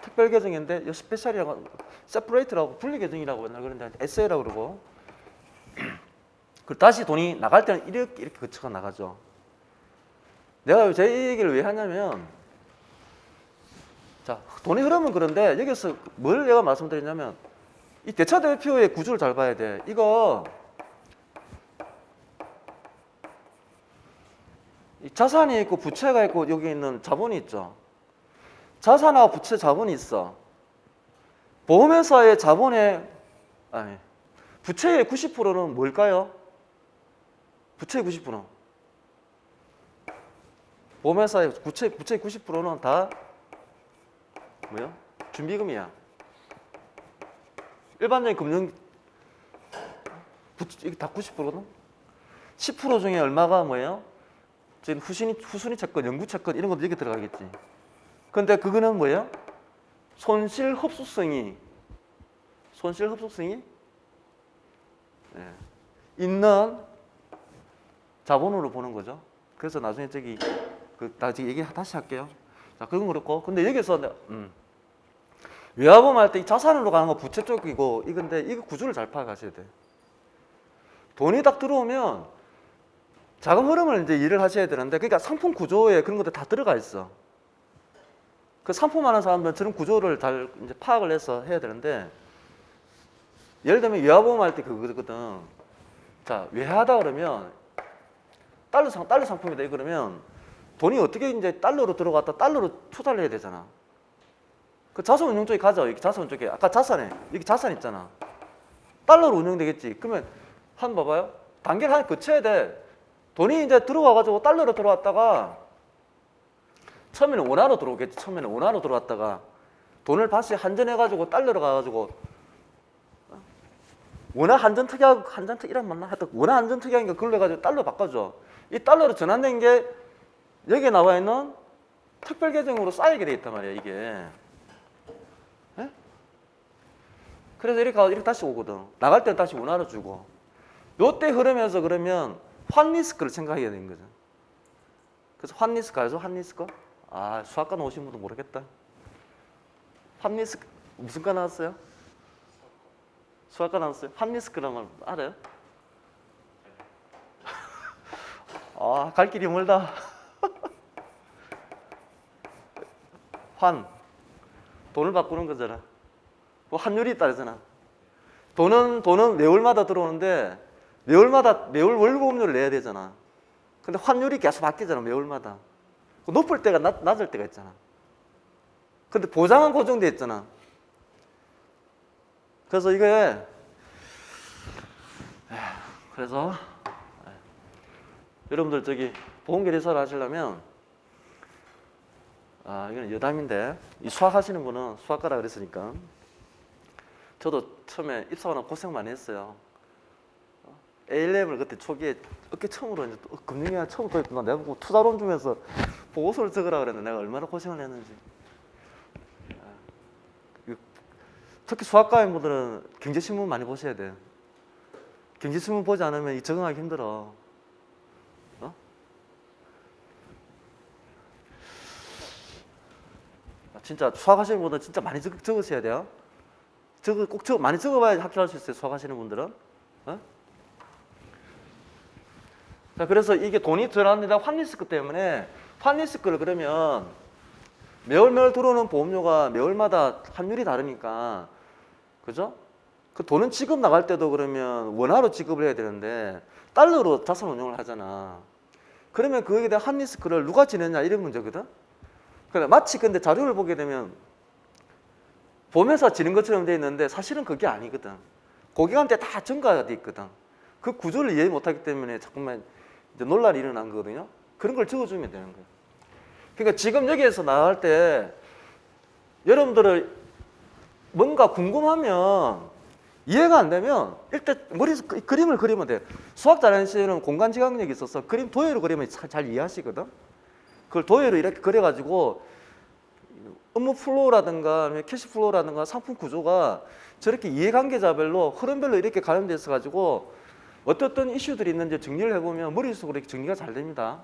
S1: 특별 계정인데 이 스페셜이라고 세퍼레이트라고 분리 계정이라고 맨날 그러는데 SA라고 그러고 그 다시 돈이 나갈 때는 이렇게 거쳐가 나가죠. 내가 제 얘기를 왜 하냐면, 자, 돈이 흐르면 그런데 여기서 뭘 내가 말씀드리냐면 이 대차 대표의 구조를 잘 봐야 돼. 이거 자산이 있고 부채가 있고 여기 있는 자본이 있죠. 자산하고 부채 자본이 있어. 보험회사의 부채의 90%는 뭘까요? 부채의 90%. 보험회사의 부채의 90%는 다 뭐야? 준비금이야. 일반적인 금융 이게 다 90%거든. 10% 중에 얼마가 뭐예요? 지금 후순위 채권, 영구 채권 이런 것도 여기 들어가겠지. 근데 그거는 뭐예요? 손실 흡수성이 있는 자본으로 보는 거죠. 그래서 나중에 나중에 얘기 다시 할게요. 자, 그건 그렇고, 근데 여기서 외화보험 할 때 이 자산으로 가는 거 부채 쪽이고 이건데 이거 구조를 잘 파악하셔야 돼. 돈이 딱 들어오면 자금 흐름을 이제 일을 하셔야 되는데, 그러니까 상품 구조에 그런 것들 다 들어가 있어. 그 상품하는 사람들은 저런 구조를 잘 이제 파악을 해서 해야 되는데, 예를 들면 외화보험 할 때 그거거든. 자, 외화하다 그러면 달러 상품이다 그러면 돈이 어떻게 이제 달러로 들어갔다 달러로 투자를 해야 되잖아. 그 자산 운용 쪽에 가죠. 여기 자산 쪽에 아까 여기 자산 있잖아. 달러로 운용되겠지. 그러면 봐봐요. 단계를 하나 거쳐야 돼. 돈이 이제 들어와가지고 달러로 들어왔다가 처음에는 원화로 들어오겠지. 처음에는 원화로 들어왔다가 돈을 다시 환전해가지고 달러로 가가지고 원화 한전 이란 맞나? 하여튼 원화 한전 특약인가 그걸로 해가지고 달러 바꿔줘. 이 달러로 전환된 게 여기에 나와 있는 특별 계정으로 쌓이게 돼 있단 말이야, 이게. 에? 그래서 이렇게 다시 오거든. 나갈 때는 다시 원화로 주고. 요때 흐르면서 그러면 환리스크를 생각해야 되는 거죠. 그래서 환리스크 알죠? 환리스크? 아, 수학과 나오신 분도 모르겠다. 환리스크 무슨 과 나왔어요? 수학과 나왔어요? 환리스크란 말 알아요? 아, 갈 길이 멀다. 돈을 바꾸는 거잖아. 뭐 환율이 따르잖아. 돈은 매월마다 들어오는데 매월 월급음료를 내야 되잖아. 근데 환율이 계속 바뀌잖아, 매월마다. 높을 때가 낮을 때가 있잖아. 근데 보장은 고정돼 있잖아. 그래서 그래서 여러분들 보험계리사를 하시려면 이건 여담인데 이 수학 하시는 분은 수학과라 그랬으니까 저도 처음에 입사하고 고생 많이 했어요. A11을 그때 초기에 어깨 처음으로 이제 금융위원 처음 도입했나 내가 보고 투자론 주면서 보고서를 적으라 그랬는데 내가 얼마나 고생을 했는지. 특히 수학과인 분들은 경제신문 많이 보셔야 돼요. 경제신문 보지 않으면 적응하기 힘들어. 진짜 수학하시는 분들은 진짜 많이 적으셔야 돼요. 많이 적어봐야 합격할 수 있어요. 수학하시는 분들은. 자, 그래서 이게 돈이 들어갑니다. 환리스크 때문에 환리스크를 그러면 매월 들어오는 보험료가 매월마다 환율이 다르니까 그죠? 그 돈은 지급 나갈 때도 그러면 원화로 지급을 해야 되는데 달러로 자산 운용을 하잖아. 그러면 그거에 대한 환리스크를 누가 지느냐 이런 문제거든. 그러니까 마치 근데 자료를 보게 되면 보험회사 지는 것처럼 돼 있는데 사실은 그게 아니거든. 고객한테 다 전가가 돼 있거든. 그 구조를 이해 못하기 때문에 자꾸만 이제 논란이 일어난 거거든요. 그런 걸 적어주면 되는 거예요. 그러니까 지금 여기에서 나갈 때 여러분들을 뭔가 궁금하면 이해가 안 되면 일단 머리에서 그림을 그리면 돼요. 수학 잘하는 씨는 공간지각력이 있어서 그림 도형으로 그리면 잘 이해하시거든. 그걸 도형으로 이렇게 그려가지고 업무 플로우라든가 캐시 플로우라든가 상품 구조가 저렇게 이해관계자별로 흐름별로 이렇게 가름돼 있어가지고 어떤 이슈들이 있는지 정리를 해보면 머릿속으로 이렇게 정리가 잘 됩니다.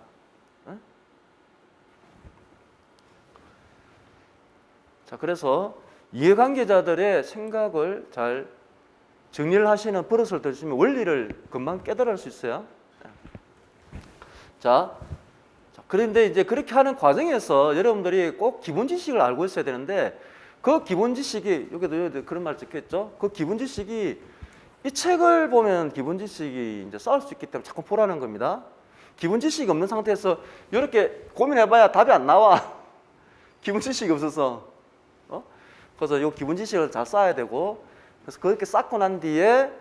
S1: 자, 그래서 이해관계자들의 생각을 잘 정리를 하시는 버릇을 들으시면 원리를 금방 깨달을 수 있어요. 자, 그런데 이제 그렇게 하는 과정에서 여러분들이 꼭 기본 지식을 알고 있어야 되는데 그 기본 지식이 여기도 그런 말 적혀있죠. 그 기본 지식이 이 책을 보면 기본 지식이 이제 쌓을 수 있기 때문에 자꾸 보라는 겁니다. 기본 지식이 없는 상태에서 이렇게 고민해봐야 답이 안 나와. 기본 지식이 없어서. 그래서 이 기본 지식을 잘 쌓아야 되고 그래서 그렇게 쌓고 난 뒤에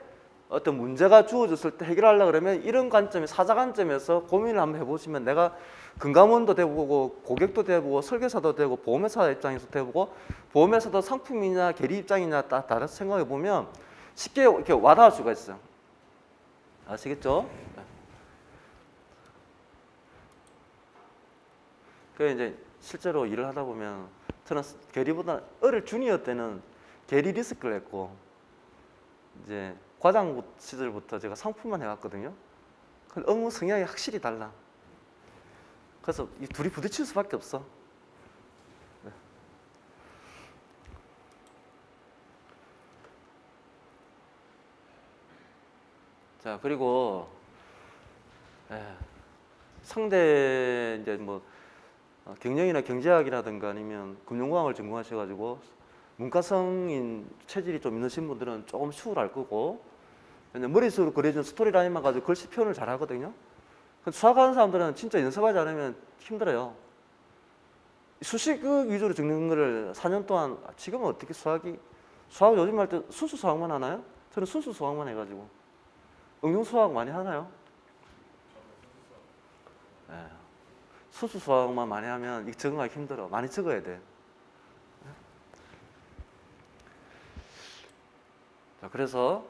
S1: 어떤 문제가 주어졌을 때 해결하려고 그러면 이런 관점에 사자 관점에서 고민을 한번 해보시면 내가 금감원도 돼보고 고객도 돼보고 설계사도 되고 보험회사 입장에서 돼보고 보험회사도 상품이냐 계리 입장이냐 다른 생각해 보면 쉽게 이렇게 와닿을 수가 있어요. 아시겠죠? 그 이제 실제로 일을 하다 보면 저는 계리보다 어릴 주니어 때는 계리 리스크를 했고 이제 과장 시절부터 제가 상품만 해왔거든요. 근데 업무 성향이 확실히 달라. 그래서 이 둘이 부딪힐 수밖에 없어. 네. 자, 그리고 상대 이제 뭐 경영이나 경제학이라든가 아니면 금융공학을 전공하셔가지고 문과성인 체질이 좀 있으신 분들은 조금 수월할 거고 머릿속으로 그려진 스토리라인만 가지고 글씨 표현을 잘 하거든요. 수학하는 사람들은 진짜 연습하지 않으면 힘들어요. 수식 위주로 적는 거를 4년 동안 지금은 어떻게 수학 요즘 할 때 순수 수학만 하나요? 저는 순수 수학만 해가지고 응용 수학 많이 하나요? 네. 순수 수학만 많이 하면 적응하기 힘들어. 많이 적어야 돼. 자, 그래서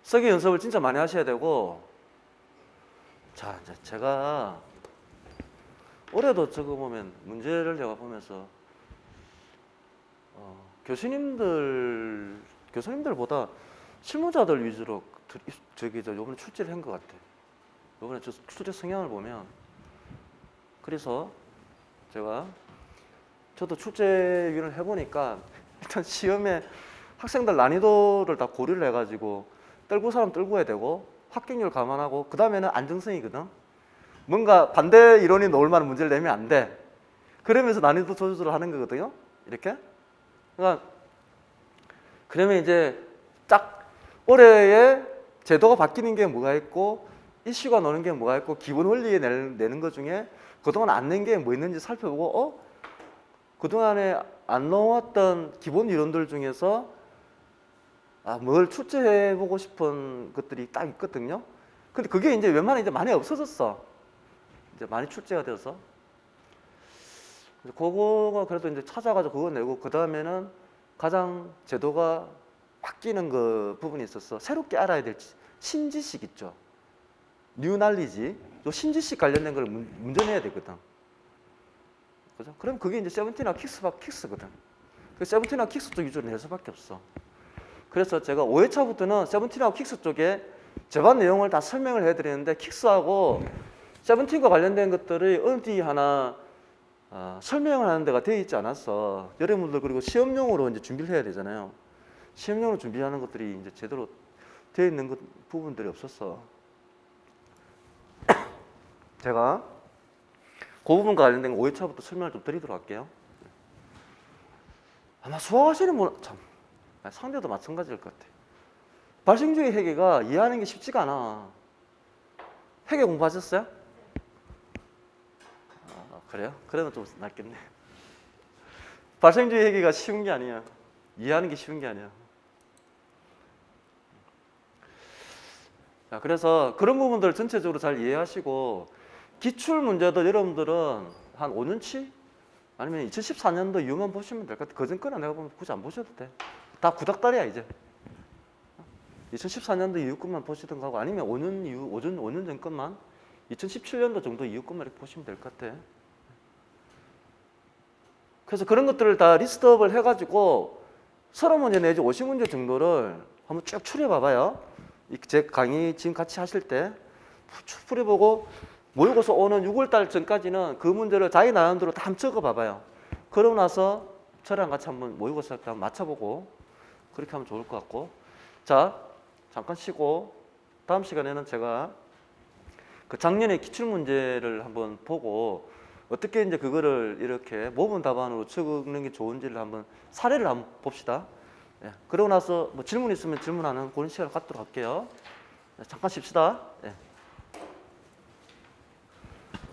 S1: 쓰기 연습을 진짜 많이 하셔야 되고 자, 이제 제가 올해도 적어보면 문제를 제가 보면서 교수님들보다 실무자들 위주로 요번에 출제를 한 것 같아. 요번에 저 출제 성향을 보면 그래서 저도 출제위원을 해보니까 일단 시험에 학생들 난이도를 다 고려를 해가지고 떨굴 사람 떨궈야 되고 합격률 감안하고 그 다음에는 안정성이거든. 뭔가 반대 이론이 나올 만한 문제를 내면 안 돼. 그러면서 난이도 조절을 하는 거거든요. 이렇게. 그러니까 그러면 이제 딱 올해의 제도가 바뀌는 게 뭐가 있고 이슈가 나오는 게 뭐가 있고 기본 원리에 내는 것 중에 그동안 안 낸 게 뭐 있는지 살펴보고 그동안에 안 나왔던 기본 이론들 중에서 뭘 출제해보고 싶은 것들이 딱 있거든요. 근데 그게 이제 웬만하면 이제 많이 없어졌어. 이제 많이 출제가 되어서. 그거가 그래도 이제 찾아가지고 그거 내고 그 다음에는 가장 제도가 바뀌는 그 부분이 있어서 새롭게 알아야 될 신지식 있죠. 뉴 날리지. 요 신지식 관련된 걸 문제 내야 되거든. 그죠? 그럼 그게 이제 세븐틴이나 킥스거든. 그 세븐틴이나 킥스 쪽 위주로 낼 수밖에 없어. 그래서 제가 5회차부터는 세븐틴하고 킥스 쪽에 제반 내용을 다 설명을 해드리는데 킥스하고 세븐틴과 관련된 것들이 어디 하나 설명을 하는 데가 되어 있지 않았어. 여러분들 그리고 시험용으로 이제 준비를 해야 되잖아요. 시험용으로 준비하는 것들이 이제 제대로 되어 있는 부분들이 없었어. 제가 그 부분과 관련된 5회차부터 설명을 좀 드리도록 할게요. 아마 수학하시는 분, 참, 상대도 마찬가지일 것 같아요. 발생주의 회계가 이해하는 게 쉽지가 않아. 회계 공부하셨어요? 아, 그래요? 그러면 좀 낫겠네. 발생주의 회계가 쉬운 게 아니야. 이해하는 게 쉬운 게 아니야. 자, 그래서 그런 부분들을 전체적으로 잘 이해하시고 기출 문제도 여러분들은 한 5년치 아니면 2014년도 이후만 보시면 될 것 같아요. 그전 거는 내가 보면 굳이 안 보셔도 돼. 다 구닥다리야 이제. 2014년도 이후 것만 보시든가 하고 아니면 5년 이후 5년 전 것만 2017년도 정도 이후 것만 이렇게 보시면 될 것 같아. 그래서 그런 것들을 다 리스트업을 해가지고 30문제 내지 50문제 정도를 한번 쭉 추려봐봐요. 제 강의 지금 같이 하실 때 쭉 풀어보고 모의고사 오는 6월달 전까지는 그 문제를 자기 나름대로 다 한번 적어봐봐요. 그러고 나서 저랑 같이 한번 모의고사 때 한번 맞춰보고 그렇게 하면 좋을 것 같고. 자, 잠깐 쉬고 다음 시간에는 제가 그 작년에 기출문제를 한번 보고 어떻게 이제 그거를 이렇게 모분 답안으로 적는 게 좋은지를 한번 사례를 한번 봅시다. 예, 그러고 나서 뭐 질문 있으면 질문하는 그런 시간을 갖도록 할게요. 잠깐 쉽시다. 예.